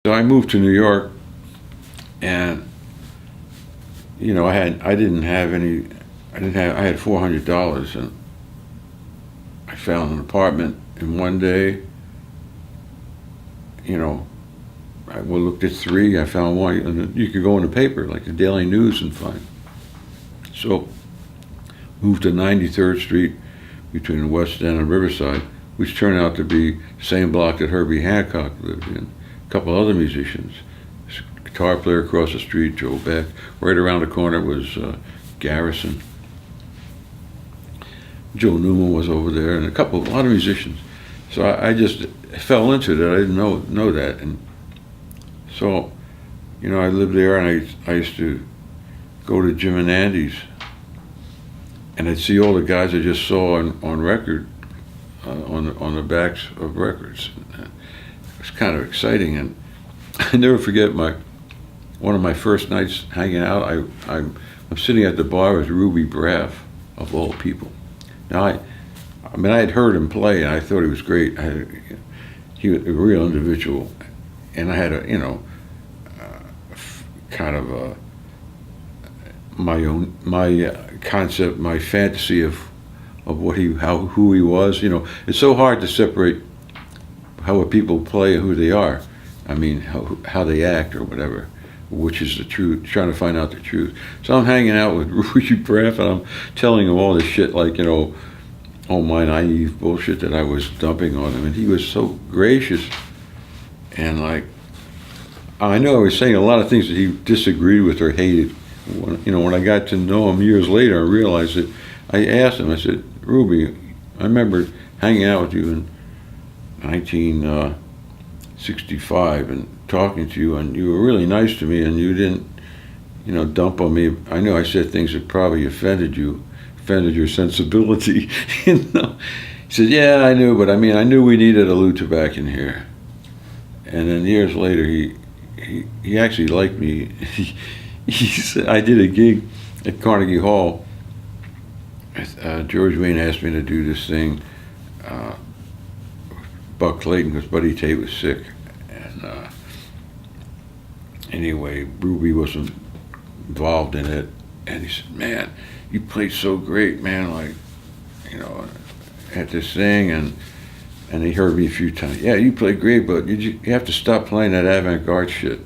So I moved to New York, and you know, I had $400, and I found an apartment. And one day, you know, I looked at 3. I found one, and you could go in the paper, like the Daily News, and find. So, moved to 93rd Street between the West End and Riverside, which turned out to be the same block that Herbie Hancock lived in. A couple other musicians. Guitar player across the street, Joe Beck. Right around the corner was Garrison. Joe Newman was over there, and a lot of musicians. So I just fell into it. I didn't know that, and so, you know, I lived there, and I used to go to Jim and Andy's, and I'd see all the guys I just saw on record, on the backs of records. It was kind of exciting, and I never forget one of my first nights hanging out. I'm sitting at the bar with Ruby Braff, of all people. Now I had heard him play, and I thought he was great. He was a real individual, and I had my concept, my fantasy of who he was. You know, it's so hard to separate how people play and who they are. I mean, how they act or whatever, which is the truth, trying to find out the truth. So I'm hanging out with Ruby Braff, and I'm telling him all this shit, like, you know, all my naive bullshit that I was dumping on him. And he was so gracious, and like, I know I was saying a lot of things that he disagreed with or hated. When I got to know him years later, I realized that I asked him, I said, Ruby, I remember hanging out with you in 1965 and talking to you, and you were really nice to me, and you didn't, you know, dump on me. I know I said things that probably offended your sensibility. You know, he said, yeah, I knew, but I mean, I knew we needed a Lou Tabackin here. And then years later, he actually liked me. He said, I did a gig at Carnegie Hall. George Wayne asked me to do this thing, Buck Clayton, because Buddy Tate was sick. And anyway, Ruby wasn't involved in it. And he said, man, you played so great, man, like, you know, at this thing. And he heard me a few times. Yeah, you played great, but you have to stop playing that avant-garde shit.